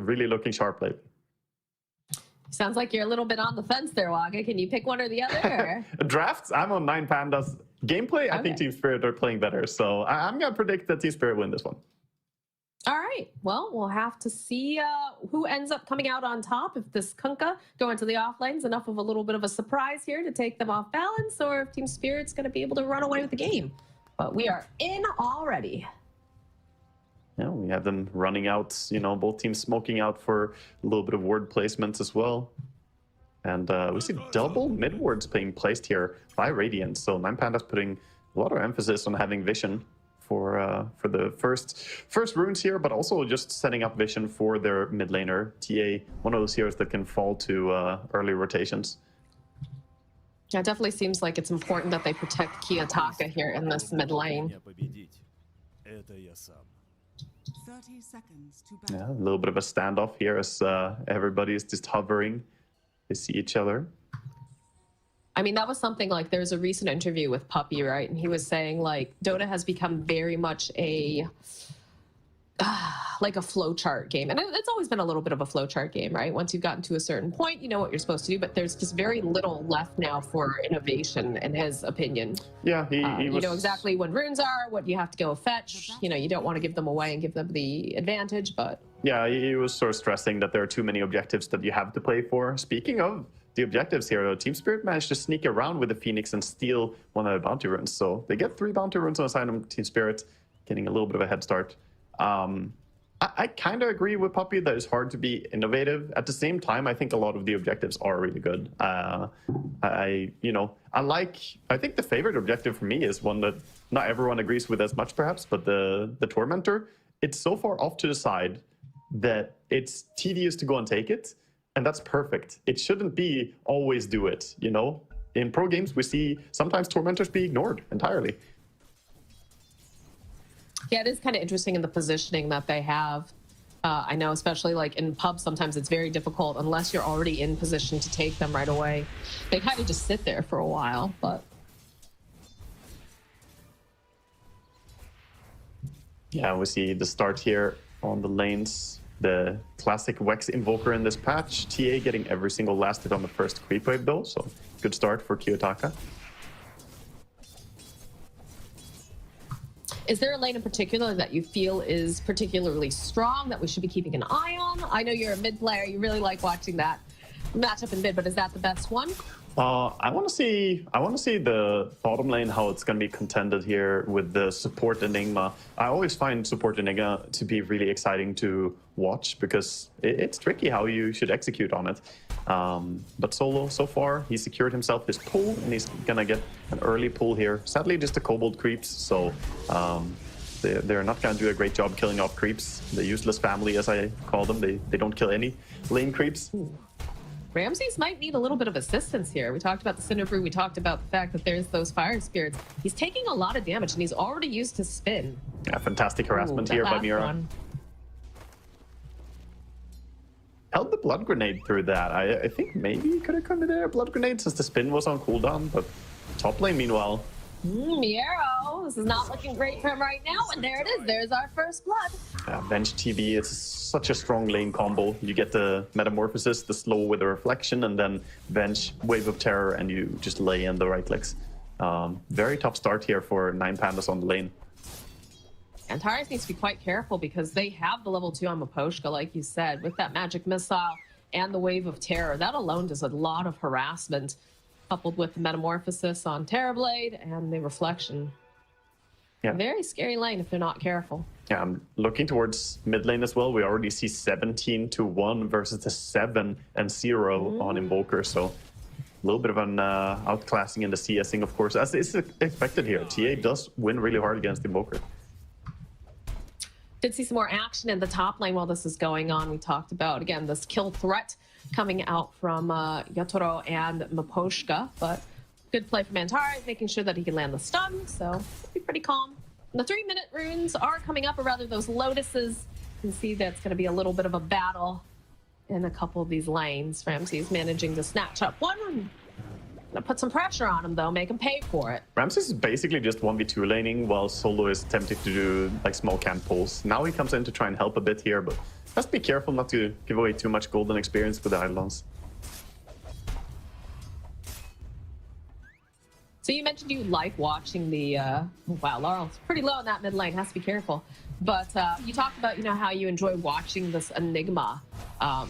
really looking sharp lately. Sounds like you're a little bit on the fence there, Waka. Can you pick one or the other? Drafts, I'm on 9 Pandas. Gameplay, I think Team Spirit are playing better. So I'm going to predict that Team Spirit win this one. All right. Well, we'll have to see who ends up coming out on top. If this Kunkka going to the off lane's enough of a little bit of a surprise here to take them off balance, or if Team Spirit's going to be able to run away with the game. But we are in already. Yeah, we have them running out, you know, both teams smoking out for a little bit of ward placements as well. And we see double mid wards being placed here by Radiant. So 9 Pandas putting a lot of emphasis on having vision for the first runes here, but also just setting up vision for their mid laner. TA, one of those heroes that can fall to early rotations. Yeah, it definitely seems like it's important that they protect Kiyotaka here in this mid lane. 30 seconds to Yeah, a little bit of a standoff here as everybody is just hovering to see each other. I mean, that was something like, there's a recent interview with Puppy, right? And he was saying like Dota has become very much a like a flowchart game. And it's always been a little bit of a flowchart game, right? Once you've gotten to a certain point, you know what you're supposed to do, but there's just very little left now for innovation, in his opinion. Yeah, he you know exactly what runes are, what you have to go fetch. You know, you don't want to give them away and give them the advantage, but... Yeah, he was sort of stressing that there are too many objectives that you have to play for. Speaking of the objectives here, though, Team Spirit managed to sneak around with the Phoenix and steal one of the bounty runes. So they get 3 bounty runes on the side of Team Spirit, getting a little bit of a head start. I kind of agree with Puppy that it's hard to be innovative. At the same time, I think a lot of the objectives are really good. I think the favorite objective for me is one that not everyone agrees with as much, perhaps, but the Tormentor. It's so far off to the side that it's tedious to go and take it, and that's perfect. It shouldn't be always do it, you know? In pro games, we see sometimes Tormentors be ignored entirely. Yeah, it is kind of interesting in the positioning that they have. I know, especially like in pubs, sometimes it's very difficult unless you're already in position to take them right away. They kind of just sit there for a while, but... Yeah, we see the start here on the lanes. The classic Wex Invoker in this patch. TA getting every single last hit on the first creep wave though, so good start for Kiyotaka. Is there a lane in particular that you feel is particularly strong that we should be keeping an eye on? I know you're a mid player, you really like watching that matchup in mid, but is that the best one? I want to see the bottom lane, how it's going to be contended here with the support Enigma. I always find support Enigma to be really exciting to watch because it's tricky how you should execute on it. But Solo, so far, he secured himself his pull, and he's going to get an early pull here. Sadly, just the Kobold creeps, so they're not going to do a great job killing off creeps. The useless family, as I call them, they don't kill any lane creeps. Ramses might need a little bit of assistance here. We talked about the Cinderbrew. We talked about the fact that there's those fire spirits. He's taking a lot of damage, and he's already used his spin. Yeah, fantastic harassment here by Mira. Held the blood grenade through that. I think maybe he could have committed a blood grenade since the spin was on cooldown, but top lane meanwhile. Miero, this is not looking great for him right now, and there it is. There's our first blood. Venge TV, it's such a strong lane combo. You get the Metamorphosis, the slow with the reflection, and then Venge, Wave of Terror, and you just lay in the right clicks. Very tough start here for 9 Pandas on the lane. Antares needs to be quite careful because they have the level 2 on Miposhka, like you said, with that magic missile and the Wave of Terror. That alone does a lot of harassment, coupled with the Metamorphosis on Terrorblade and the reflection. Yeah. Very scary lane if they're not careful. Yeah, I'm looking towards mid lane as well. We already see 17-1 versus the 7-0 on Invoker, so a little bit of an outclassing in the CSing, of course, as is expected here. TA does win really hard against Invoker. Did see some more action in the top lane while this is going on. We talked about, again, this kill threat coming out from Yatoro and Miposhka, but good play from Antares, making sure that he can land the stun, so be pretty calm. And the 3-minute runes are coming up, or rather those lotuses. You can see that's going to be a little bit of a battle in a couple of these lanes. Ramses managing to snatch up one. Gonna put some pressure on him though, make him pay for it. Ramses is basically just 1v2 laning while Solo is attempting to do like small camp pulls. Now he comes in to try and help a bit here, but Just be careful not to give away too much golden experience with the Eidolons. So you mentioned you like watching the, wow, Laurel's pretty low in that mid lane, has to be careful. But you talked about, how you enjoy watching this Enigma,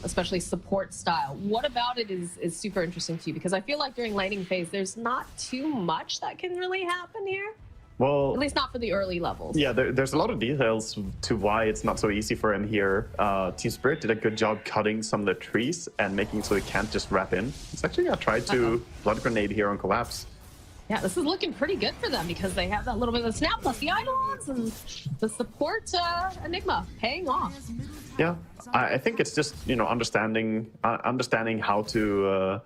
especially support style. What about it is super interesting to you? Because I feel like during laning phase, there's not too much that can really happen here. Well, at least not for the early levels. Yeah, there's a lot of details to why it's not so easy for him here. Team Spirit did a good job cutting some of the trees and making so he can't just wrap in. He's actually tried to Blood Grenade here on Collapse. Yeah, this is looking pretty good for them because they have that little bit of a snap plus the Eidolons and the support Enigma paying off. Yeah, I think it's just, understanding how to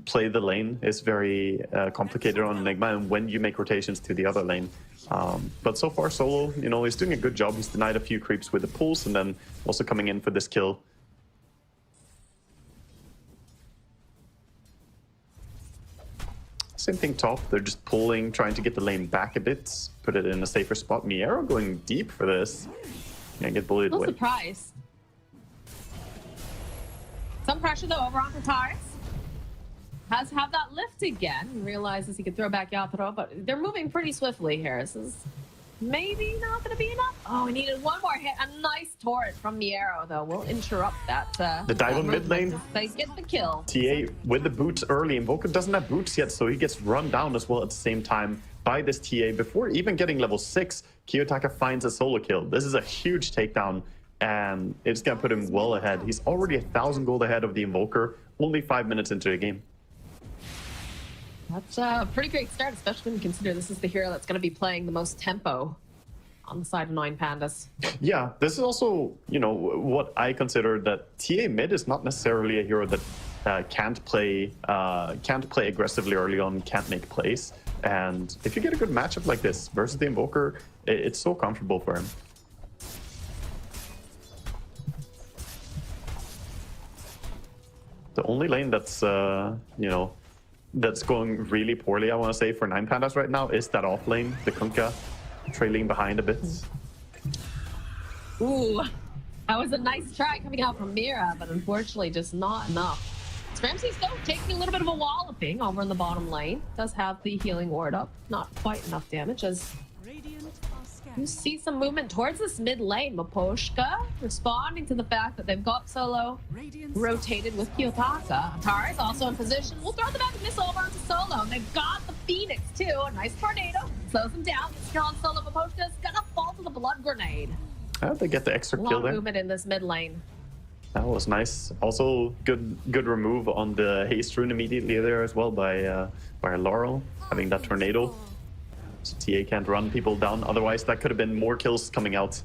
play the lane is very complicated on Enigma and when you make rotations to the other lane. But so far, Solo, he's doing a good job. He's denied a few creeps with the pulls and then also coming in for this kill. Same thing top, they're just pulling, trying to get the lane back a bit, put it in a safer spot. Miero going deep for this. Gonna get bullied away. No surprise. Some pressure though over on Tataris. Has to have that lift again. Realizes he could throw back Yatoro, but they're moving pretty swiftly here. This is maybe not going to be enough. Oh, we needed one more hit. A nice turret from Miero, though. We'll interrupt that. The dive on mid lane. They get the kill. TA with the boots early. Invoker doesn't have boots yet, so he gets run down as well at the same time by this TA. Before even getting level 6, Kiyotaka finds a solo kill. This is a huge takedown, and it's going to put him well ahead. He's already 1,000 gold ahead of the Invoker, only 5 minutes into the game. That's a pretty great start, especially when you consider this is the hero that's going to be playing the most tempo on the side of 9 Pandas. Yeah, this is also, what I consider that TA mid is not necessarily a hero that can't play aggressively early on, can't make plays. And if you get a good matchup like this versus the Invoker, it's so comfortable for him. The only lane that's, that's going really poorly, I want to say, for 9 Pandas right now is that off lane, the Kunkka, trailing behind a bit. Ooh, that was a nice try coming out from Mira, but unfortunately just not enough. Ramsey's though taking a little bit of a walloping over in the bottom lane. Does have the healing ward up. Not quite enough damage as you see some movement towards this mid lane. Maposhka responding to the fact that they've got Solo rotated with Kiyotaka. Atara is also in position. We'll throw the magic missile over onto Solo. And they've got the Phoenix too. A nice tornado. Slows him down. It's still on Solo. Maposhka's gonna fall to the blood grenade. How did they get the extra kill there? Long movement in this mid lane. That was nice. Also, good remove on the haste rune immediately there as well by Laurel, having that tornado. So TA can't run people down. Otherwise, that could have been more kills coming out.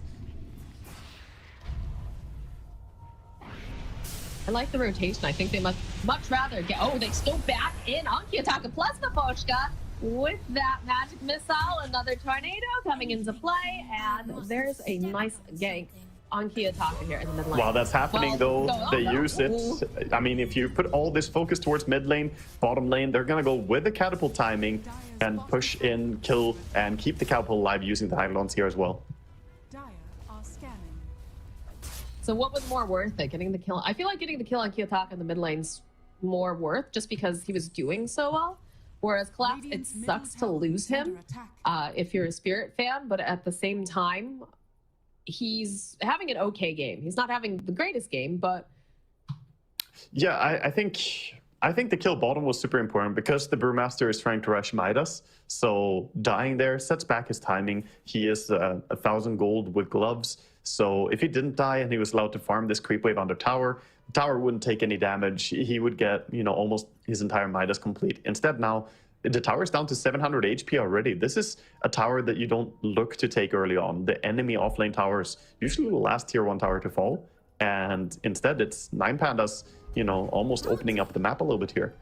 I like the rotation. I think they must much rather get... Oh, they still back in on Kiyotaka plus Maposhka with that magic missile. Another tornado coming into play. And there's a nice gank on Kiyotaka here in the mid lane. While that's happening, though, they use it. I mean, if you put all this focus towards mid lane, bottom lane, they're going to go with the catapult timing and push in, kill, and keep the catapult alive using the Eidolons here as well. So what was more worth it? Getting the kill? I feel like getting the kill on Kiyotaka in the mid lane's more worth just because he was doing so well. Whereas Collapse, it sucks to lose him if you're a Spirit fan, but at the same time, he's having an okay game. He's not having the greatest game, but yeah, I think the kill bottom was super important because the Brewmaster is trying to rush Midas. So dying there sets back his timing. He is 1,000 gold with gloves. So if he didn't die and he was allowed to farm this creep wave under tower, the tower wouldn't take any damage. He would get, almost his entire Midas complete. Instead now, the tower is down to 700 HP already. This is a tower that you don't look to take early on. The enemy offlane towers usually the last tier 1 tower to fall. And instead, it's 9 Pandas, almost opening up the map a little bit here.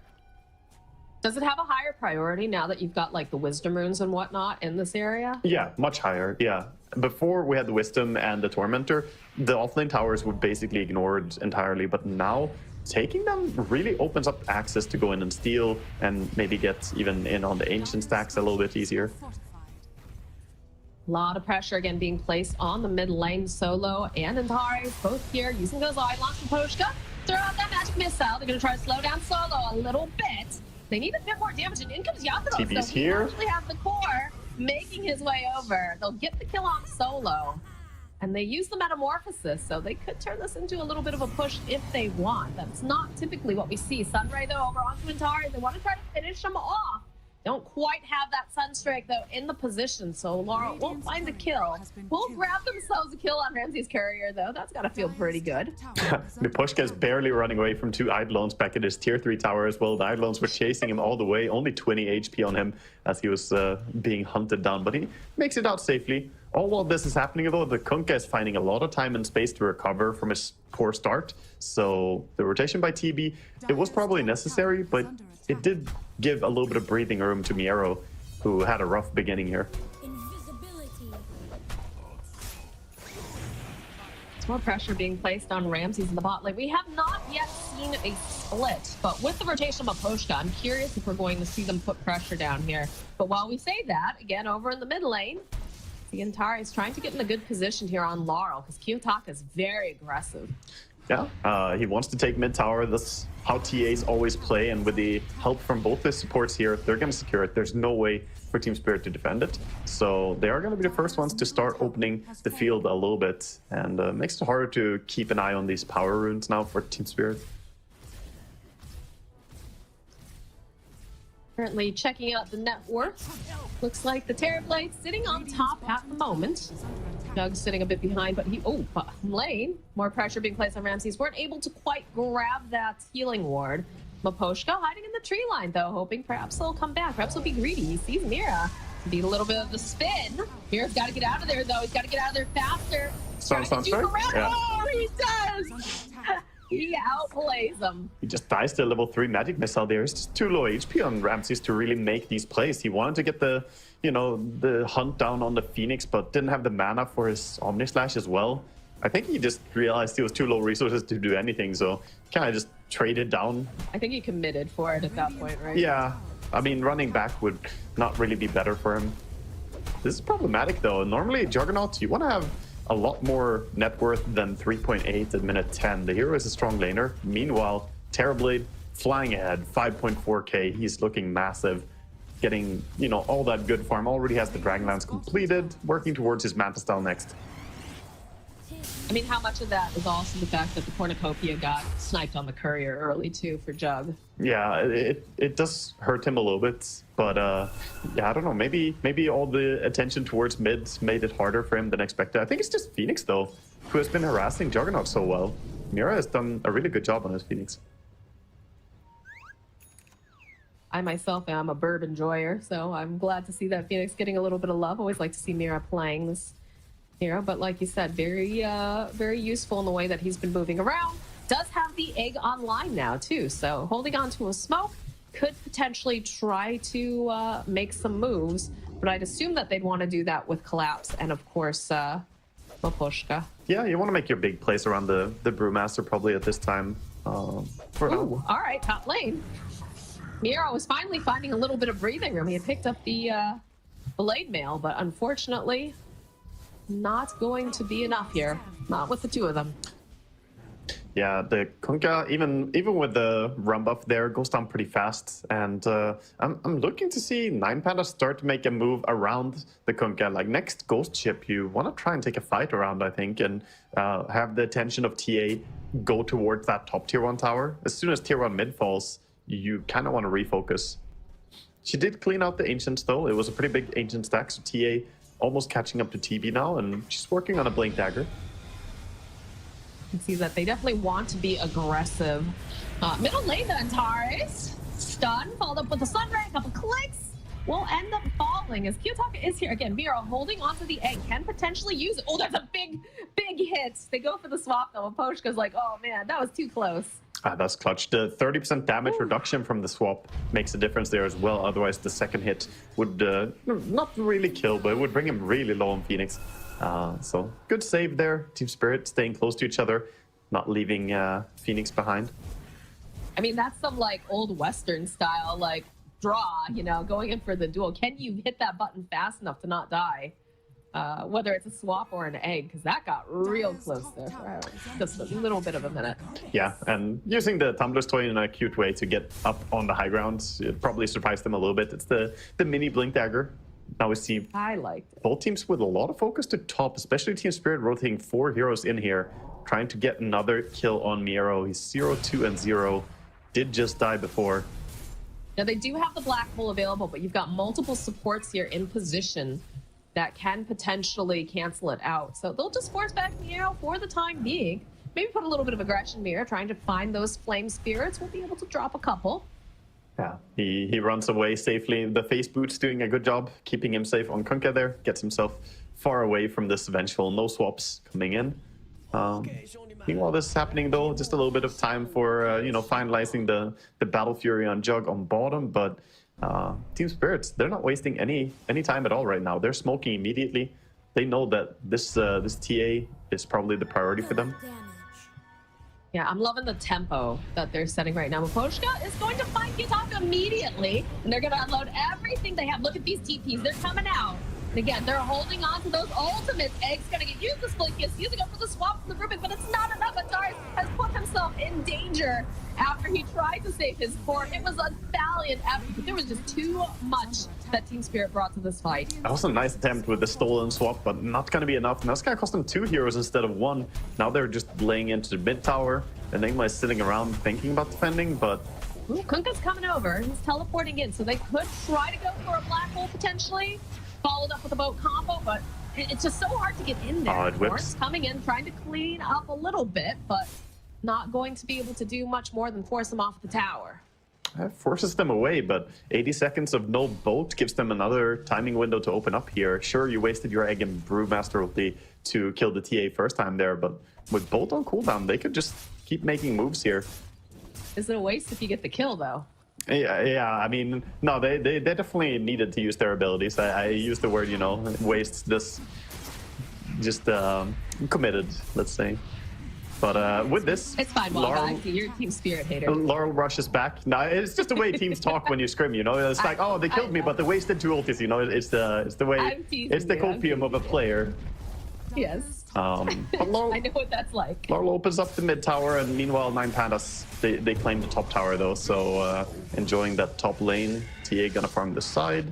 Does it have a higher priority now that you've got like the wisdom runes and whatnot in this area? Yeah, much higher. Yeah. Before we had the wisdom and the tormentor, the offlane towers were basically ignored entirely. But now taking them really opens up access to go in and steal and maybe get even in on the ancient stacks a little bit easier. A lot of pressure again being placed on the mid lane. Solo and Antares both here using those eye launch from Poshka. Throw out that magic missile. They're going to try to slow down Solo a little bit. They need a bit more damage, and in comes Yatoro. TB's so here. He actually has the core making his way over. They'll get the kill on Solo. And they use the Metamorphosis, so they could turn this into a little bit of a push if they want. That's not typically what we see. Sunray, though, over onto Antares. They want to try to finish him off. Don't quite have that Sunstrike, though, in the position, so Laura won't find the kill. Will grab themselves a kill on Ramsey's courier, though. That's got to feel pretty good. Miposhka is barely running away from 2 Eidolons back at his tier 3 tower as well. The Eidolons were chasing him all the way, only 20 HP on him as he was being hunted down, but he makes it out safely. All while this is happening, though, the Kunkka is finding a lot of time and space to recover from his poor start. So the rotation by TB, it was probably necessary, but it did give a little bit of breathing room to Miero, who had a rough beginning here. There's more pressure being placed on Ramses in the bot lane. We have not yet seen a split, but with the rotation of Poshka, I'm curious if we're going to see them put pressure down here. But while we say that, again, over in the mid lane, the Antari is trying to get in a good position here on Laurel because Kiyotaka is very aggressive. Yeah, he wants to take mid tower. That's how TAs always play, and with the help from both the supports here, they're going to secure it. There's no way for Team Spirit to defend it. So they are going to be the first ones to start opening the field a little bit, and makes it harder to keep an eye on these power runes now for Team Spirit. Currently checking out the net worth. Looks like the Terrorblade sitting on top at the moment. Doug's sitting a bit behind, but lane. More pressure being placed on Ramses. Weren't able to quite grab that healing ward. Miposhka hiding in the tree line, though, hoping perhaps they'll come back. Perhaps they'll be greedy. He sees Mira. Beat a little bit of the spin. Mira's got to get out of there, though. He's got to get out of there faster. Yeah. Oh, he does! He outplays them. He just dies to a level 3 magic missile there. It's just too low HP on Ramses to really make these plays. He wanted to get the, the hunt down on the Phoenix, but didn't have the mana for his Omni Slash as well. I think he just realized he was too low resources to do anything, so kind of just traded down. I think he committed for it at that point, right? Yeah. I mean, running back would not really be better for him. This is problematic, though. Normally, Juggernauts, you want to have a lot more net worth than 3.8 at minute 10. The hero is a strong laner. Meanwhile, Terrorblade flying ahead, 5.4k. He's looking massive, getting, all that good farm. Already has the Dragonlance completed, working towards his Manta style next. I mean, how much of that is also the fact that the Cornucopia got sniped on the courier early, too, for Jug? Yeah, it does hurt him a little bit, but yeah, I don't know. Maybe all the attention towards mid made it harder for him than expected. I think it's just Phoenix, though, who has been harassing Juggernaut so well. Mira has done a really good job on his Phoenix. I myself am a burb enjoyer, so I'm glad to see that Phoenix getting a little bit of love. Always like to see Mira playing this hero, but like you said, very useful in the way that he's been moving around. Does have the egg online now too, so holding on to a smoke could potentially try to make some moves, but I'd assume that they'd want to do that with Collapse and of course Miposhka. Yeah, you want to make your big plays around the Brewmaster probably at this time. All right, top lane. Miro was finally finding a little bit of breathing room. He had picked up the Blade Mail, but unfortunately not going to be enough here. Not with the two of them. Yeah, the Kunkka, even with the run buff there, goes down pretty fast. And I'm looking to see 9 Pandas start to make a move around the Kunkka. Like next Ghost Ship, you want to try and take a fight around, I think, and have the attention of TA go towards that top tier 1 tower. As soon as tier 1 mid falls, you kind of want to refocus. She did clean out the Ancients, though. It was a pretty big Ancient stack, so TA almost catching up to TB now, and she's working on a Blink Dagger. You can see that they definitely want to be aggressive. Middle lane, the Antares. Stun, followed up with the Sunray, a couple clicks. Will end up falling as Kiyotaka is here. Again, Mira holding onto the egg, can potentially use it. Oh, that's a big hit. They go for the swap, though. Poshka's like, oh man, that was too close. That's clutch. The 30% damage reduction from the swap makes a difference there as well. Otherwise, the second hit would not really kill, but it would bring him really low on Phoenix. So good save there. Team Spirit staying close to each other, not leaving Phoenix behind. I mean, that's some like old Western style, like draw, going in for the duel. Can you hit that button fast enough to not die? whether it's a swap or an egg, because that got real close there for just a little bit of a minute. Yeah, and using the Tumbler's Toy in a cute way to get up on the high ground, it probably surprised them a little bit. It's the mini Blink Dagger. Now we see I liked it. both teams with a lot of focus to top, especially Team Spirit rotating 4 heroes in here, trying to get another kill on Miro. He's 0-2 and 0. Did just die before. Now they do have the black hole available, but you've got multiple supports here in position that can potentially cancel it out. So they'll just force back Miro for the time being. Maybe put a little bit of aggression Miro, trying to find those flame spirits. We'll be able to drop a couple. Yeah, he runs away safely. The face boot's doing a good job keeping him safe on Kunkka there. Gets himself far away from this vengeful no swaps coming in. Meanwhile, this is happening though, just a little bit of time for finalizing the Battle Fury on Jug on bottom, but Team Spirits, they're not wasting any time at all right now. They're smoking immediately. They know that this TA is probably the priority for them. Yeah, I'm loving the tempo that they're setting right now. Maposhka is going to find Kitaka immediately, and they're going to unload everything they have. Look at these TPs. They're coming out. And again, they're holding on to those ultimates. Egg's going to get used. The split kiss, using up for the swap from the Rubik, but it's not enough. Antares has put himself in danger after he tried to save his core. It was a valiant effort, but there was just too much that Team Spirit brought to this fight. That was a nice attempt with the stolen swap, but not going to be enough. Now it's going to cost them 2 heroes instead of 1. Now they're just laying into the mid tower. Enigma is sitting around thinking about defending, but... Ooh, Kunkka's coming over. He's teleporting in, so they could try to go for a black hole potentially. Followed up with a boat combo, but it's just so hard to get in there. It whips. Coming in, trying to clean up a little bit, but not going to be able to do much more than force them off the tower. That forces them away, but 80 seconds of no boat gives them another timing window to open up here. Sure, you wasted your egg and Brewmaster ulti to kill the TA first time there, but with boat on cooldown, they could just keep making moves here. Is it a waste if you get the kill, though? Yeah. I mean, no, they definitely needed to use their abilities. I use the word, waste. This just committed, let's say. But with this, it's fine. Well, you're a Team Spirit hater. Laurel rushes back. No, it's just the way teams talk when you scrim. It's like, oh, they killed me, but they wasted 2 ultis. It's the way. It's the copium of a player. Yes. But Laurel, I know what that's like. Laurel opens up the mid tower, and meanwhile, 9 Pandas, they claim the top tower, though, so enjoying that top lane. TA gonna farm this side.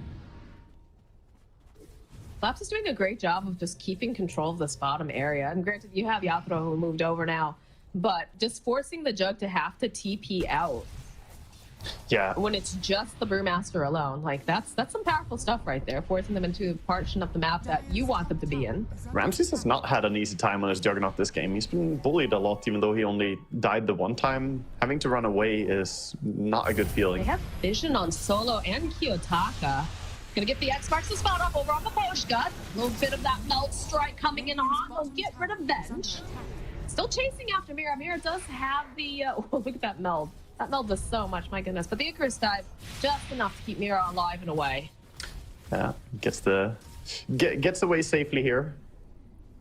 Laps is doing a great job of just keeping control of this bottom area. And granted, you have Yatoro who moved over now, but just forcing the Jug to have to TP out. Yeah. When it's just the Brewmaster alone, like that's some powerful stuff right there, forcing them into a portion of the map that you want them to be in. Ramses has not had an easy time on his Juggernaut this game. He's been bullied a lot, even though he only died the one time. Having to run away is not a good feeling. They have vision on Solo and Kiyotaka. Gonna get the X marks the spot up over on the Poshka. A little bit of that melt strike coming in hot. They'll get rid of Venge. Still chasing after Mira. Mira does have the look at that meld. That meld does so much, my goodness. But the Icarus dive, just enough to keep Mira alive and away. Yeah, gets away safely here.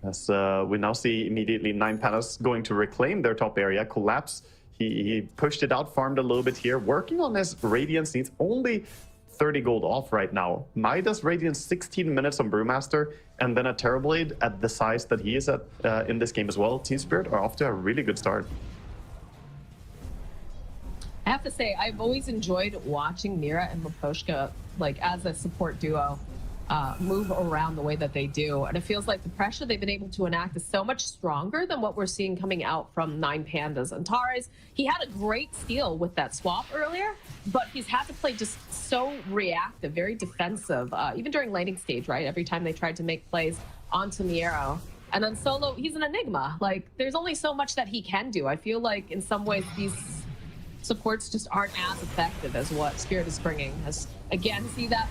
As we now see immediately 9 Pandas going to reclaim their top area. Collapse. He pushed it out, farmed a little bit here. Working on his Radiance needs only 30 gold off right now. Midas Radiance 16 minutes on Brewmaster, and then a Terrorblade at the size that he is at in this game as well. Team Spirit are off to a really good start. I have to say, I've always enjoyed watching Mira and Maposhka, like as a support duo, move around the way that they do. And it feels like the pressure they've been able to enact is so much stronger than what we're seeing coming out from 9 Pandas. Antares, he had a great steal with that swap earlier, but he's had to play just so reactive, very defensive, even during laning stage, right? Every time they tried to make plays onto Miero. And then Solo, he's an enigma. Like, there's only so much that he can do. I feel like in some ways these supports just aren't as effective as what Spirit is bringing. As again, see that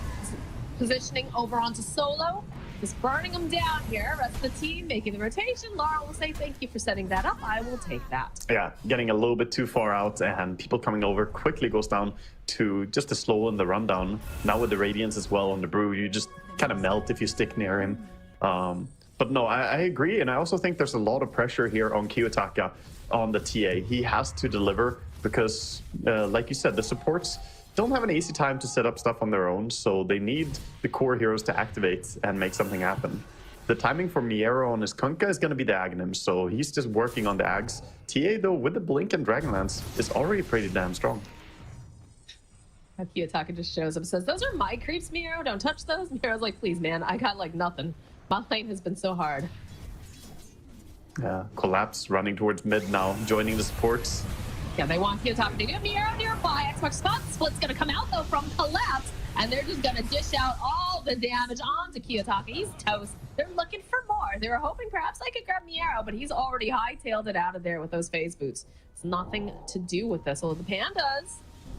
positioning over onto Solo, just burning them down here. Rest of the team making the rotation. Laura will say thank you for setting that up. I will take that. Yeah, getting a little bit too far out, and people coming over quickly goes down to just a slow in the rundown. Now with the Radiance as well on the Brew, you just kind of melt if you stick near him. But no, I agree, and I also think there's a lot of pressure here on Kiyotaka on the TA. He has to deliver because, like you said, the supports don't have an easy time to set up stuff on their own, so they need the core heroes to activate and make something happen. The timing for Miero on his Kunkka is going to be the Aghanim, so he's just working on the Ags. TA, though, with the Blink and Dragonlance, is already pretty damn strong. Kiyotaka just shows up and says, those are my creeps, Miero. Don't touch those. Miero's like, please, man. I got, like, nothing. My lane has been so hard. Yeah, Collapse running towards mid now, joining the supports. Yeah, they want Kiyotaka to get Miero nearby. Xbox spot split's going to come out, though, from Collapse. And they're just going to dish out all the damage onto Kiyotaka. He's toast. They're looking for more. They were hoping perhaps I could grab Miero, but he's already hightailed it out of there with those phase boots. It's nothing to do with this. So the Pandas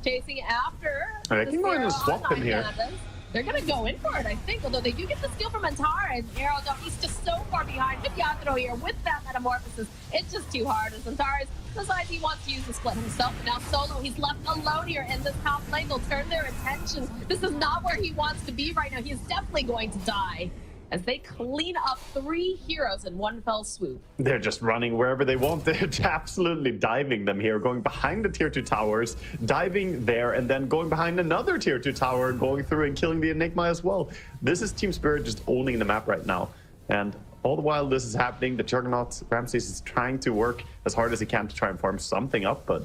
chasing after. I think we're going to swap him here. Pandas. They're going to go in for it, I think, although they do get the steal from Antara, and Arrow, though, he's just so far behind with Yatoro here with that metamorphosis. It's just too hard as Antara decides he wants to use the split himself, but now solo, he's left alone here in this top lane. They'll turn their attention. This is not where he wants to be right now. He is definitely going to die as they clean up 3 heroes in one fell swoop. They're just running wherever they want. They're absolutely diving them here, going behind the tier 2 towers, diving there, and then going behind another tier 2 tower, going through and killing the Enigma as well. This is Team Spirit just owning the map right now. And all the while this is happening, the Juggernaut Ramses is trying to work as hard as he can to try and farm something up, but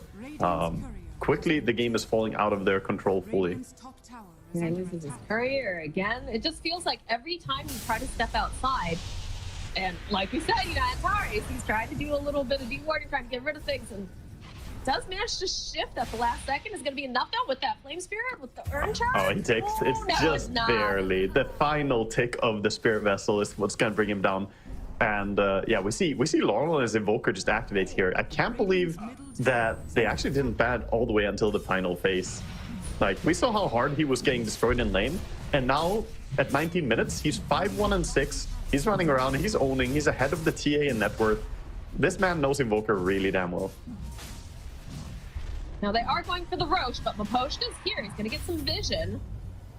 quickly the game is falling out of their control fully. Yeah, he loses his courier again. It just feels like every time you try to step outside, and like we said, you know, Antares, he's trying to do a little bit of dewarding, trying to get rid of things, and does manage to shift at the last second. Is going to be enough now with that Flame Spirit, with the Urn Charge? Oh, he takes, it's just barely. The final tick of the Spirit Vessel is what's going to bring him down. And yeah, we see Laurel and his Invoker just activate here. I can't believe that they actually didn't bat all the way until the final phase. Like, we saw how hard he was getting destroyed in lane, and now at 19 minutes, he's 5-1-6. He's running around, he's owning, he's ahead of the TA in net worth. This man knows Invoker really damn well. Now they are going for the Roche, but Maposhka's here. He's going to get some vision.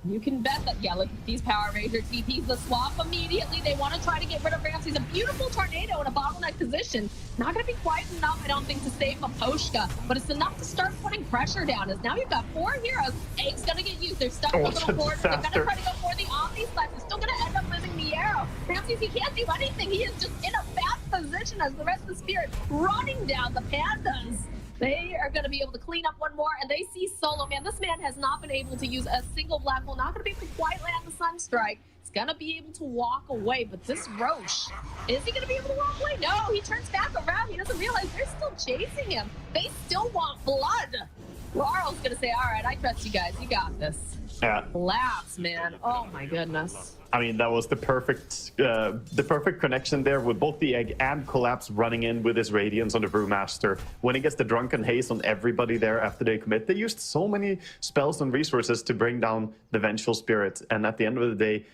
You can bet that, yeah, look at these Power Ranger TPs, the swap immediately. They want to try to get rid of Ramses. A beautiful tornado in a bottleneck position. Not going to be quite enough, I don't think, to save Maposhka, but it's enough to start putting pressure down. As now you've got 4 heroes. Egg's going to get used. They're stuck in a little corner. They're going to try to go for the Omni Slash. They're still going to end up losing the arrow. Ramses, he can't do anything. He is just in a bad position as the rest of the Spirit running down the Pandas. They are going to be able to clean up one more, and they see Solo. Man, this man has not been able to use a single black hole. Not going to be able to quite land the Sunstrike. He's going to be able to walk away, but this Roche, is he going to be able to walk away? No, he turns back around. He doesn't realize they're still chasing him. They still want blood. Laurel's going to say, all right, I trust you guys. You got this. Yeah. Collapse, man. Oh, my goodness. I mean, that was the perfect connection there with both the Egg and Collapse running in with his Radiance on the Brewmaster. When he gets the Drunken Haze on everybody there after they commit, they used so many spells and resources to bring down the Vengeful Spirit. And at the end of the day,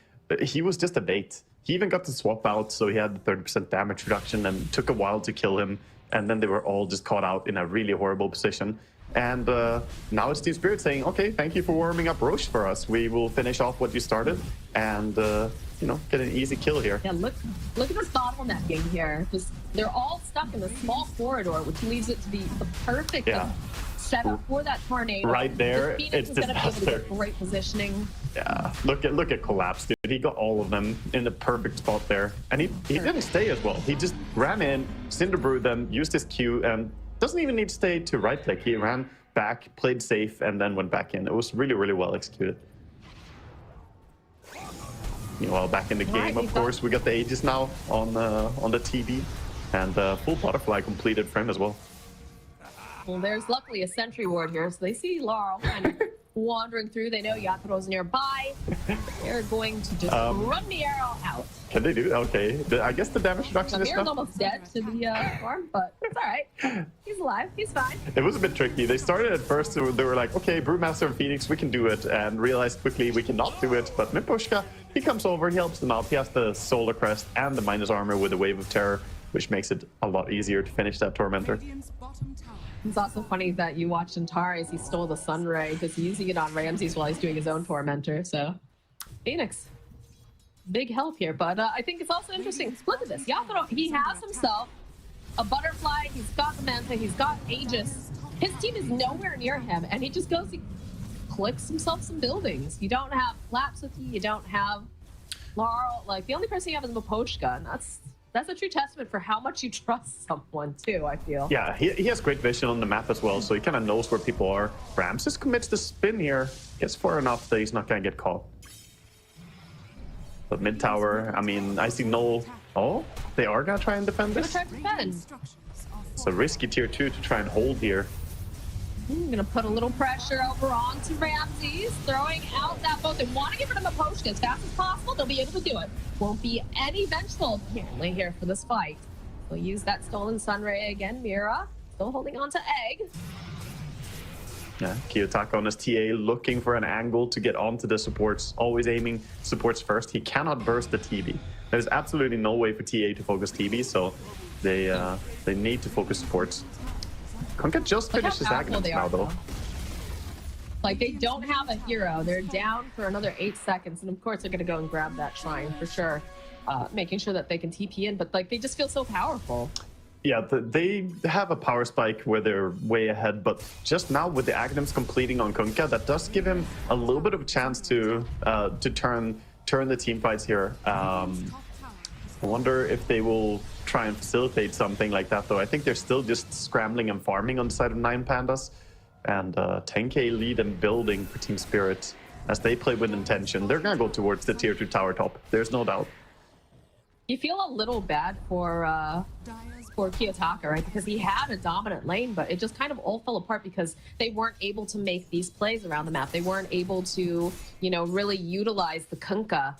he was just a bait. He even got to swap out, so he had the 30% damage reduction and took a while to kill him. And then they were all just caught out in a really horrible position. And now it's Team Spirit saying, okay, thank you for warming up Roche for us. We will finish off what you started and, you know, get an easy kill here. Yeah, look at this bottlenecking here. Just, they're all stuck in a small corridor, which leaves it to be the perfect setup for that tornado. Right there, it's disaster. Great positioning. Yeah, look at Collapse, dude. He got all of them in the perfect spot there. And he didn't stay as well. He just ran in, Cinder Brewed them, used his Q, and doesn't even need to stay to right click. He ran back, played safe, and then went back in. It was really, really well executed. Meanwhile, back in the game, of course, we got the Aegis now on the TV, and full butterfly completed for him as well. Well, there's luckily a sentry ward here, so they see Laurel kind of wandering through. They know Yatoro's nearby. They're going to just run the arrow out. Can they do that? Okay. I guess the damage reduction is Amir's almost dead to the storm, but it's all right. He's alive. He's fine. It was a bit tricky. They started at first, they were like, okay, Brewmaster and Phoenix, we can do it, and realized quickly we cannot do it. But Miposhka, he comes over, he helps them out. He has the Solar Crest and the Minus Armor with a Wave of Terror, which makes it a lot easier to finish that Tormentor. It's also funny that you watched Antares, he stole the Sunray because he's using it on Ramses while he's doing his own Tormentor. So, Phoenix, big help here. But I think it's also interesting. Look at this. Yatoro, he has himself a Butterfly. He's got the Manta. He's got Aegis. His team is nowhere near him. And he just goes, he clicks himself some buildings. You don't have Collapse with you. You don't have Laurel, like, the only person you have is Maposhka, and that's a true testament for how much you trust someone, too, I feel. Yeah, he has great vision on the map as well, so he kind of knows where people are. Ramses commits the spin here. Gets far enough that he's not going to get caught. But mid tower, I mean, I see no... Oh, they are going to try and defend this? Try to defend. It's a risky tier 2 to try and hold here. I'm gonna put a little pressure over onto Ramses, throwing out that boat. They want to get rid of Maposhka as fast as possible. They'll be able to do it. Won't be any vengeful apparently here for this fight. We'll use that stolen Sunray again. Mira still holding on to Egg. Yeah, Kiyotaka on his TA looking for an angle to get onto the supports, always aiming supports first. He cannot burst the TB. There's absolutely no way for TA to focus TB, so they need to focus supports. Kunkka just finished his Aghanim's now, though. Like, they don't have a hero. They're down for another 8 seconds, and of course they're going to go and grab that shrine for sure, making sure that they can TP in, but like they just feel so powerful. Yeah, they have a power spike where they're way ahead, but just now with the Aghanims completing on Kunkka, that does give him a little bit of a chance to turn the team fights here. I wonder if they will try and facilitate something like that, though. I think they're still just scrambling and farming on the side of 9 Pandas. And 10k lead and building for Team Spirit as they play with intention. They're going to go towards the tier 2 tower top. There's no doubt. You feel a little bad for Kiyotaka, right? Because he had a dominant lane, but it just kind of all fell apart because they weren't able to make these plays around the map. They weren't able to, really utilize the Kunkka.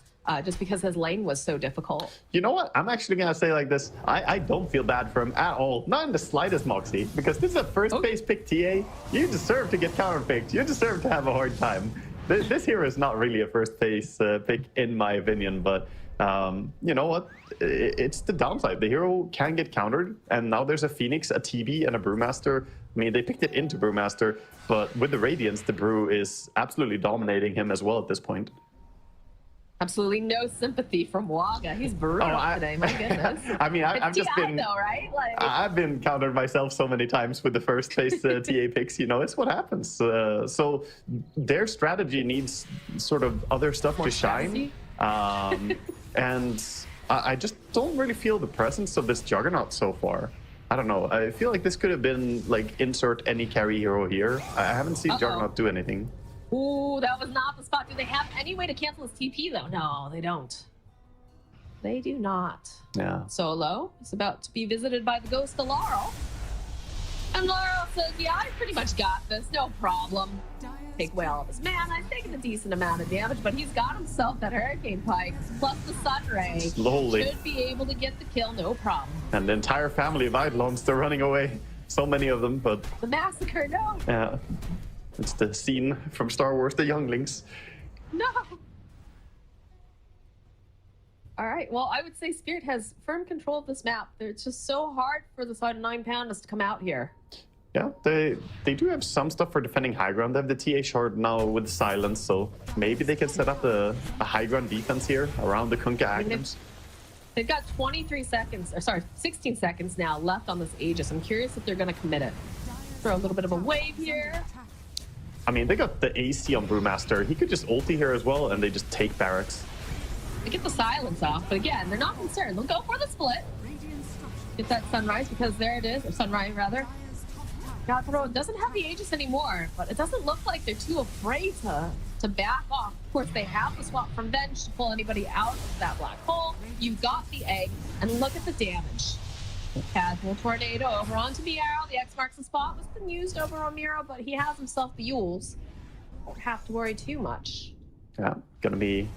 Just because his lane was so difficult. You know what? I'm actually going to say like this. I don't feel bad for him at all. Not in the slightest, Moxie. Because this is a first base pick TA. You deserve to get counterpicked. You deserve to have a hard time. This hero is not really a first base pick, in my opinion. But you know what? It's the downside. The hero can get countered. And now there's a Phoenix, a TB, and a Brewmaster. I mean, they picked it into Brewmaster. But with the Radiance, the Brew is absolutely dominating him as well at this point. Absolutely no sympathy from Waga. He's brutal today. My goodness. I mean, I've just been, though, right? Like, I've been countered myself so many times with the first phase TA picks. It's what happens. So their strategy needs sort of other stuff to shine. And I just don't really feel the presence of this Juggernaut so far. I don't know. I feel like this could have been like insert any carry hero here. I haven't seen Juggernaut do anything. Ooh, that was not the spot. Do they have any way to cancel his TP, though? No, they don't. They do not. Yeah. Solo is about to be visited by the ghost of Laurel. And Laurel says, yeah, I pretty much got this. No problem. Take away all of his mana. He's taking a decent amount of damage, but he's got himself that Hurricane Pike, plus the Sunray. Slowly. Should be able to get the kill, no problem. And the entire family of Eidolons, they're running away. So many of them, but... The massacre, no. Yeah. It's the scene from Star Wars, The Younglings. No. All right. Well, I would say Spirit has firm control of this map. It's just so hard for the side of 9 Pandas to come out here. Yeah, they do have some stuff for defending high ground. They have the TA shard now with silence, so maybe they can set up a high ground defense here around the Kunkka Aghanims. They've got 23 seconds, or sorry, 16 seconds now left on this Aegis. I'm curious if they're going to commit it. Throw a little bit of a wave here. I mean, they got the AC on Brewmaster. He could just ulti here as well, and they just take barracks. They get the silence off, but again, they're not concerned. They'll go for the split. Get that Sunrise, because there it is, or Sunrise, rather. Yatoro doesn't have the Aegis anymore, but it doesn't look like they're too afraid to back off. Of course, they have the swap from Venge to pull anybody out of that black hole. You've got the egg, and look at the damage. Casual Tornado over onto Miro. The X marks the spot. Was been used over on Miro, but he has himself the Yules. Won't have to worry too much. Yeah, gonna be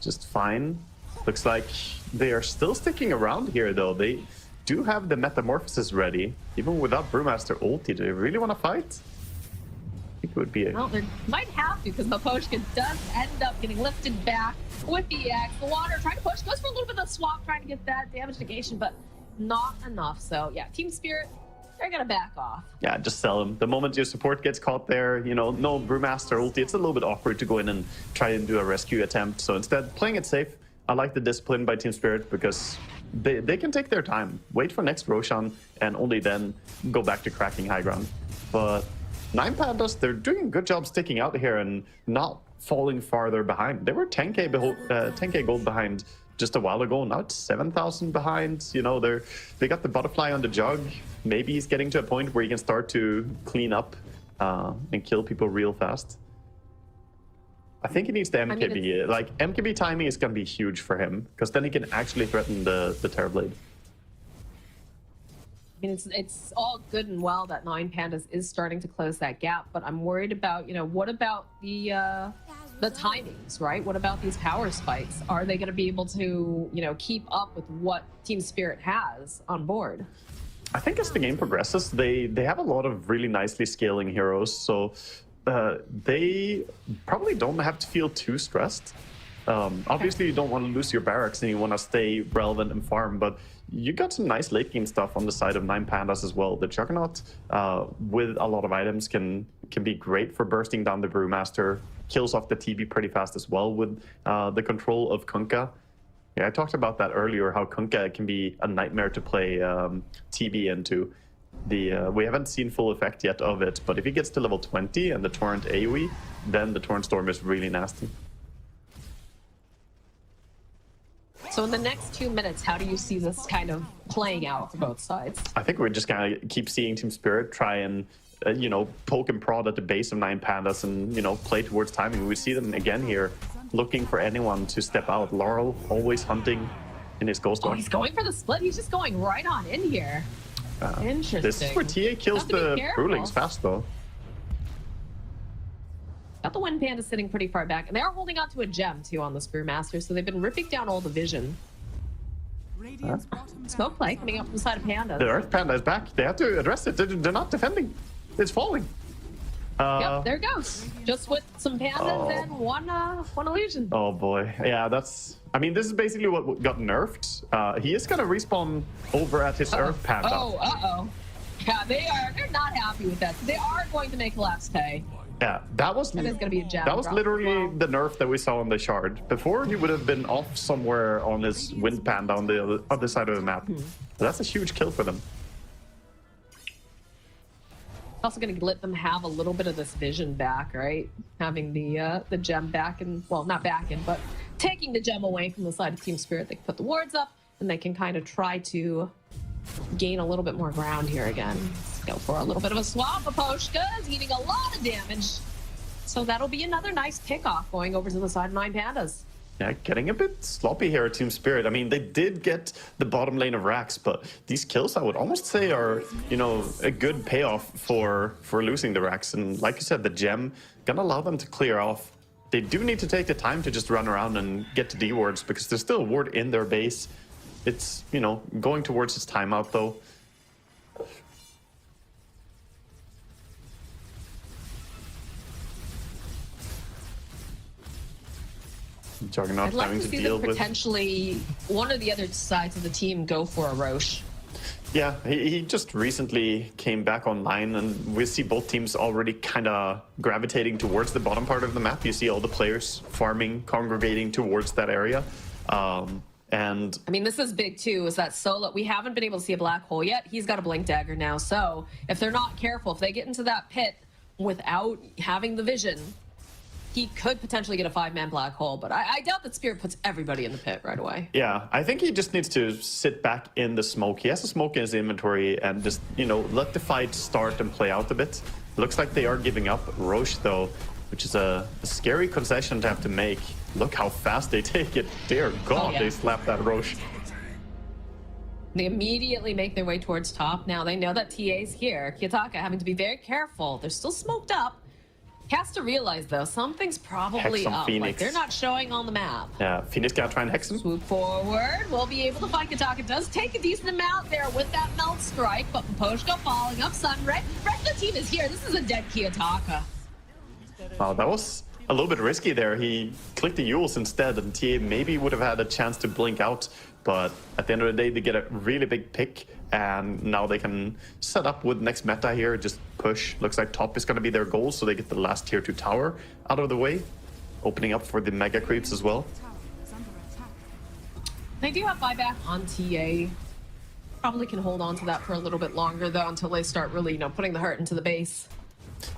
just fine. Looks like they are still sticking around here, though. They do have the Metamorphosis ready. Even without Brewmaster ulti, do they really want to fight? I think it would be Well, they might have to, because Maposhka does end up getting lifted back with the X. The Water trying to push. Goes for a little bit of swap, trying to get that damage negation, but not enough. So yeah, Team Spirit, they're gonna back off. Yeah, just sell him. The moment your support gets caught there, no Brewmaster ulti, it's a little bit awkward to go in and try and do a rescue attempt. So instead, playing it safe. I like the discipline by Team Spirit because they can take their time, wait for next Roshan, and only then go back to cracking high ground. But Nine Pandas, they're doing a good job sticking out here and not falling farther behind. They were 10k gold behind just a while ago. Now it's 7,000 behind. You know, they got the butterfly on the jug. Maybe he's getting to a point where he can start to clean up and kill people real fast. I think he needs the MKB. Like, MKB timing is going to be huge for him, because then he can actually threaten the Terrorblade. I mean, it's all good and well that Nine Pandas is starting to close that gap, but I'm worried about, you know, what about the timings, right? What about these power spikes? Are they going to be able to, you know, keep up with what Team Spirit has on board? I think as the game progresses, they have a lot of really nicely scaling heroes, so they probably don't have to feel too stressed. Obviously, you don't want to lose your barracks and you want to stay relevant and farm, but you got some nice late game stuff on the side of Nine Pandas as well. The Juggernaut, with a lot of items, can be great for bursting down the Brewmaster. Kills off the TB pretty fast as well with the control of Kunkka. Yeah, I talked about that earlier, how Kunkka can be a nightmare to play TB into. We haven't seen full effect yet of it, but if he gets to level 20 and the Torrent AoE, then the Torrent Storm is really nasty. So in the next 2 minutes, how do you see this kind of playing out for both sides? I think we're just gonna keep seeing Team Spirit try and you know, poke and prod at the base of Nine Pandas and, you know, play towards timing. We see them again here, looking for anyone to step out. Laurel always hunting in his Ghost War. Oh, he's going for the split. He's just going right on in here. Interesting. This is where TA kills the Brewlings fast, though. Got the Wind Panda sitting pretty far back, and they are holding on to a gem, too, on the Brewmaster, so they've been ripping down all the vision. Smoke play coming up from the side of Pandas. The Earth Panda is back. They have to address it. They're not defending. It's falling. Yep, there it goes. Just with some Pandas and one illusion. Oh, boy. Yeah, that's... I mean, this is basically what got nerfed. He is going to respawn over at his Earth Panda. Oh. Yeah, they're not happy with that. They are going to make Collapse pay. Yeah, that is going to be a gem. That was literally the nerf that we saw on the Shard. Before, he would have been off somewhere on his Wind Panda on the other side of the map. But that's a huge kill for them. Also going to let them have a little bit of this vision back, right? Having the gem back, and well, not back in, but taking the gem away from the side of Team Spirit. They can put the wards up, and they can kind of try to gain a little bit more ground here again. Let's go for a little bit of a swap. Maposhka is eating a lot of damage. So that'll be another nice pickoff going over to the side of Nine Pandas. Yeah, getting a bit sloppy here at Team Spirit. I mean, they did get the bottom lane of Rax, but these kills, I would almost say, are, you know, a good payoff for losing the Rax. And like you said, the gem gonna allow them to clear off. They do need to take the time to just run around and get to D wards, because there's still a ward in their base. It's, you know, going towards its timeout, though. Juggernaut I'd like having to to see deal them with... potentially one or the other sides of the team go for a Roche. Yeah, he just recently came back online, and we see both teams already kind of gravitating towards the bottom part of the map. You see all the players farming, congregating towards that area. And I mean, this is big too, is that Solo, we haven't been able to see a black hole yet. He's got a blink dagger now. So if they're not careful, if they get into that pit without having the vision, he could potentially get a 5-man black hole. But I doubt that Spirit puts everybody in the pit right away. Yeah, I think he just needs to sit back in the smoke. He has a smoke in his inventory and just, you know, let the fight start and play out a bit. Looks like they are giving up. Roche, though, which is a scary concession to have to make. Look how fast they take it. Dear God, They slapped that Roche. They immediately make their way towards top. Now they know that TA's here. Kiyotaka having to be very careful. They're still smoked up. He has to realize, though, something's probably up. Phoenix. Like, they're not showing on the map. Yeah, Phoenix gotta try and hex him. Swoop forward. We'll be able to find Kiyotaka. Does take a decent amount there with that melt strike, but Poshko following up. Sunred. Rest of the team is here. This is a dead Kiyotaka. Wow, that was a little bit risky there. He clicked the Euls instead, and TA maybe would have had a chance to blink out. But at the end of the day, they get a really big pick, and now they can set up with next meta here, just push. Looks like top is going to be their goal, so they get the last tier 2 tower out of the way, opening up for the mega creeps as well. They do have buyback on TA. Probably can hold on to that for a little bit longer, though, until they start really, you know, putting the hurt into the base.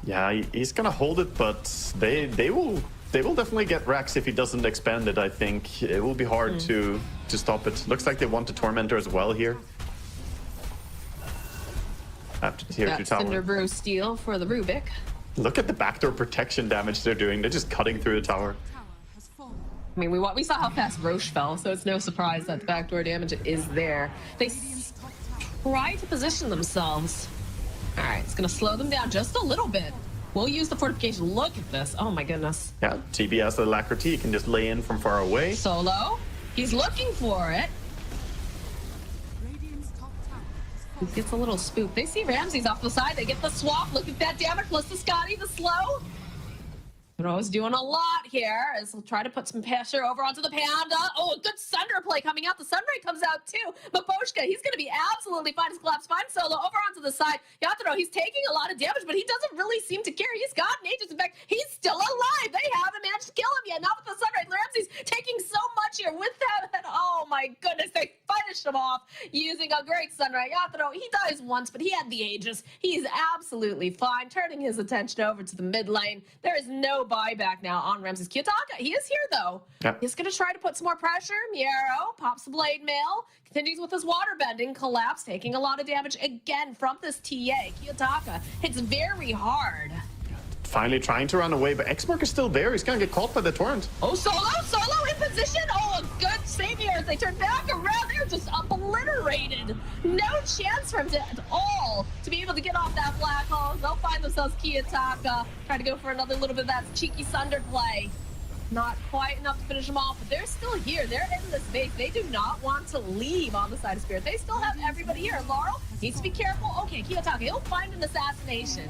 Yeah, he's gonna hold it, but they will definitely get Rax if he doesn't expand it. I think it will be hard to stop it. Looks like they want the Tormentor as well here. After the tier 2 tower. Cinder Brew steal for the Rubik. Look at the backdoor protection damage they're doing. They're just cutting through the tower. Tower has fallen. I mean, we saw how fast Roche fell, so it's no surprise that the backdoor damage is there. They try to position themselves. All right, it's going to slow them down just a little bit. We'll use the fortification. Look at this. Oh, my goodness. Yeah, TB has the Alacrity. He can just lay in from far away. Solo. He's looking for it. Radiant's top tower has He fallen. gets a little spook. They see Ramses off the side. They get the swap. Look at that damage plus the Scotty, the slow. Ro's doing a lot here as he'll try to put some pressure over onto the Panda. Oh, a good Sunder play coming out. The Sunray comes out too. Maposhka, he's going to be absolutely fine. His collapse fine. Solo over onto the side. Yatoro, he's taking a lot of damage, but he doesn't really seem to care. He's got Aegis. In fact, he's still alive. They haven't managed to kill him yet. Not with the Sunray. Ramsey's taking so much here with that. And oh my goodness, they finished him off using a great Sunray. Yatoro, he dies once, but he had the Aegis. He's absolutely fine. Turning his attention over to the mid lane. There is no buyback now on Ramses. Kiyotaka, he is here though. Yep. He's going to try to put some more pressure. Miero pops the blade mail, continues with his water bending, collapse, taking a lot of damage again from this TA. Kiyotaka hits very hard. Finally trying to run away, but Xmark is still there. He's gonna get caught by the Torrent. Oh, Solo in position. Oh, a good save here as they turn back around. They're just obliterated. No chance for him at all to be able to get off that black hole. They'll find themselves Kiyotaka. Try to go for another little bit of that cheeky Sunder play. Not quite enough to finish them off, but they're still here. They're in this base. They do not want to leave on the side of Spirit. They still have everybody here. Laurel needs to be careful. Okay, Kiyotaka, he'll find an assassination,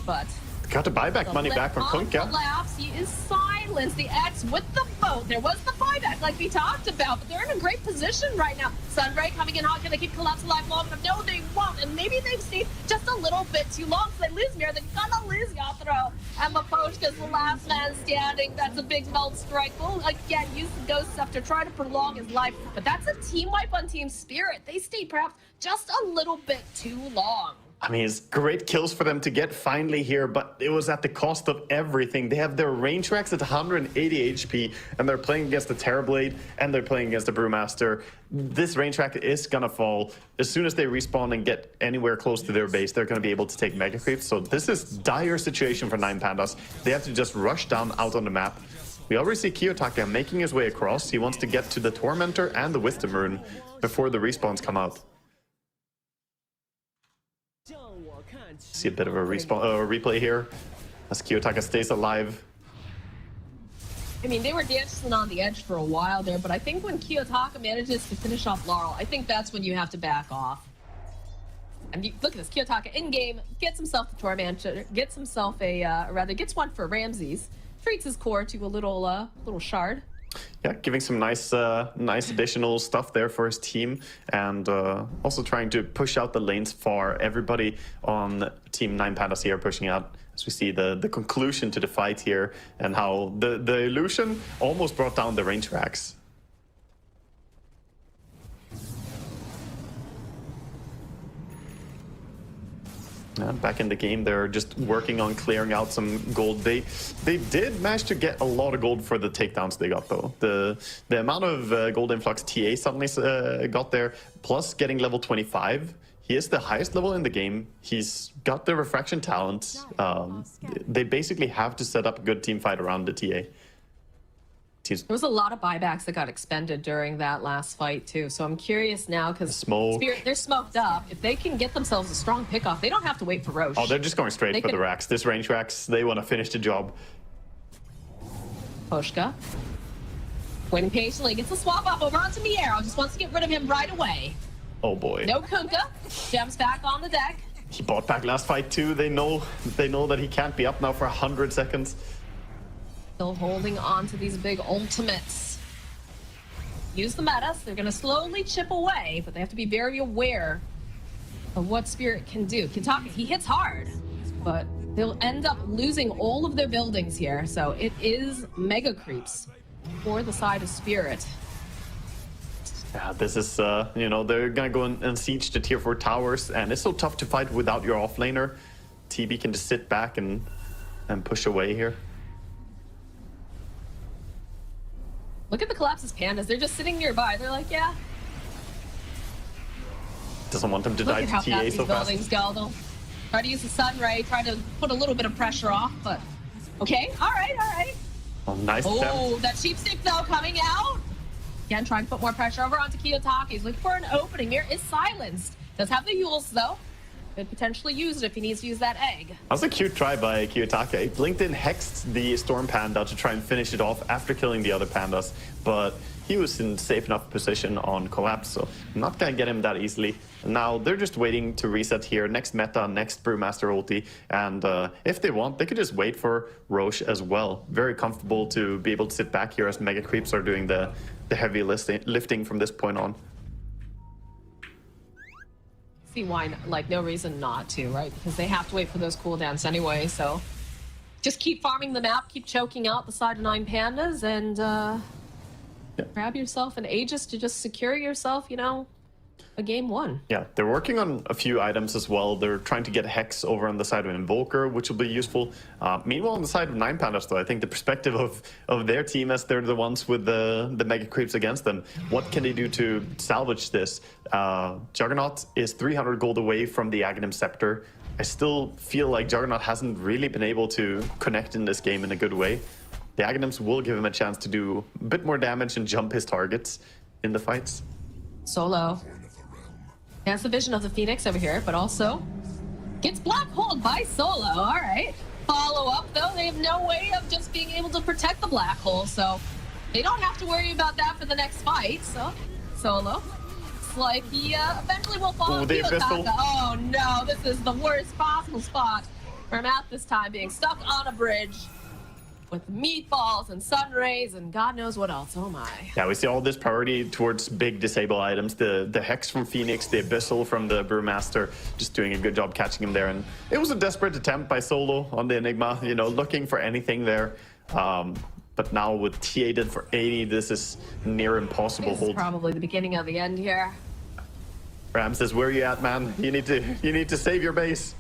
but Got the buyback money back from Kunkka. Collapse. He is silenced. The X with the boat. There was the buyback like we talked about, but they're in a great position right now. Sunray coming in hot. Can they keep Collapse alive long enough? No, they won't. And maybe they've stayed just a little bit too long. So they lose Mir. They're gonna lose Yatoro. And Maposhka's the last man standing. That's a big melt strike. We'll again use the Ghost Stuff to try to prolong his life. But that's a team wipe on Team Spirit. They stayed perhaps just a little bit too long. I mean, it's great kills for them to get finally here, but it was at the cost of everything. They have their range racks at 180 HP, and they're playing against the Terrorblade, and they're playing against the Brewmaster. This range rack is gonna fall. As soon as they respawn and get anywhere close to their base, they're gonna be able to take Mega Creeps. So this is dire situation for 9 Pandas. They have to just rush down out on the map. We already see Kiyotaka making his way across. He wants to get to the Tormentor and the Wisdom Rune before the respawns come out. See a bit of a replay here as Kiyotaka stays alive. I mean, they were dancing on the edge for a while there, but I think when Kiyotaka manages to finish off Laurel, I think that's when you have to back off. And look at this, Kiyotaka in-game gets himself the Tormentor, gets himself gets one for Ramses, treats his core to a little shard. Yeah, giving some nice additional stuff there for his team, and also trying to push out the lanes for everybody on Team 9 Pandas here, pushing out as we see the conclusion to the fight here, and how the illusion almost brought down the range racks. Back in the game, they're just working on clearing out some gold. They did manage to get a lot of gold for the takedowns they got, though. The amount of gold influx TA suddenly got there, plus getting level 25. He is the highest level in the game. He's got the refraction talent. They basically have to set up a good team fight around the TA. There was a lot of buybacks that got expended during that last fight too, so I'm curious now because Spirit, they're smoked up. If they can get themselves a strong pickoff, they don't have to wait for Roche. Oh, they're just going straight for the racks. This range racks, they want to finish the job. Poshka waiting patiently, gets the swap up over onto Miero. Just wants to get rid of him right away. Oh boy. No Kunkka. Jumps back on the deck. He bought back last fight too. They know that he can't be up now for 100 seconds. Still holding on to these big ultimates. Use the metas. They're going to slowly chip away, but they have to be very aware of what Spirit can do. Kiyotaka, he hits hard, but they'll end up losing all of their buildings here. So it is mega creeps for the side of Spirit. Yeah, this is, they're going to go and siege the tier 4 towers, and it's so tough to fight without your offlaner. TB can just sit back and push away here. Look at the collapses Pandas. They're just sitting nearby. They're like, yeah. Doesn't want them to Look die at how to fast TA these so fast. buildings go. They'll try to use the sun ray, try to put a little bit of pressure off, but okay. All right. Oh, nice Oh, attempt. that cheap stick though coming out. Again, trying to put more pressure over onto Kiyotake. He's looking for an opening. Mirror is silenced. Does have the Yules though. Could potentially use it if he needs to use that egg. That was a cute try by Kiyotake. Blinked in, hexed the Storm Panda to try and finish it off after killing the other pandas, but he was in safe enough position on Collapse, so I'm not gonna get him that easily. Now they're just waiting to reset here. Next meta, next Brewmaster ulti, and if they want, they could just wait for Roche as well. Very comfortable to be able to sit back here as Mega Creeps are doing the heavy lifting from this point on. See why, like, no reason not to, right? Because they have to wait for those cooldowns anyway, so just keep farming the map, keep choking out the side of 9 pandas, and grab yourself an Aegis to just secure yourself, you know, a game 1. Yeah, they're working on a few items as well. They're trying to get Hex over on the side of Invoker, which will be useful. Meanwhile, on the side of 9 Pandas, though, I think the perspective of their team, as they're the ones with the Mega Creeps against them, what can they do to salvage this? Juggernaut is 300 gold away from the Aghanim Scepter. I still feel like Juggernaut hasn't really been able to connect in this game in a good way. The Aghanims will give him a chance to do a bit more damage and jump his targets in the fights. Solo. He has the vision of the Phoenix over here, but also gets black holed by Solo. All right. Follow up, though. They have no way of just being able to protect the black hole, so they don't have to worry about that for the next fight. So, Solo. It's like he eventually will follow Kiyotaka. Oh, no. This is the worst possible spot for him at this time, being stuck on a bridge with meatballs and sun rays and God knows what else. Oh my. Yeah, we see all this priority towards big disable items. The Hex from Phoenix, the Abyssal from the Brewmaster, just doing a good job catching him there. And it was a desperate attempt by Solo on the Enigma, you know, looking for anything there. But now with TA dead for 80, this is near impossible This is hold. probably the beginning of the end here. Ram says, "Where are you at, man? You need to save your base."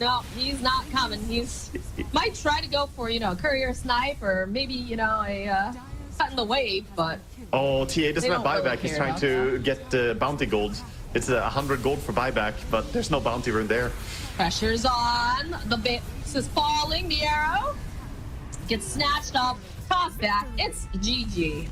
No, he's not coming. He's might try to go for, you know, a courier snipe or maybe, you know, a cut in the wave, but Oh, TA doesn't have don't really buyback. He's care trying about to get bounty gold. It's 100 gold for buyback, but there's no bounty rune there. pressure's on. The base is falling. The arrow gets snatched up, tossed back. It's GG.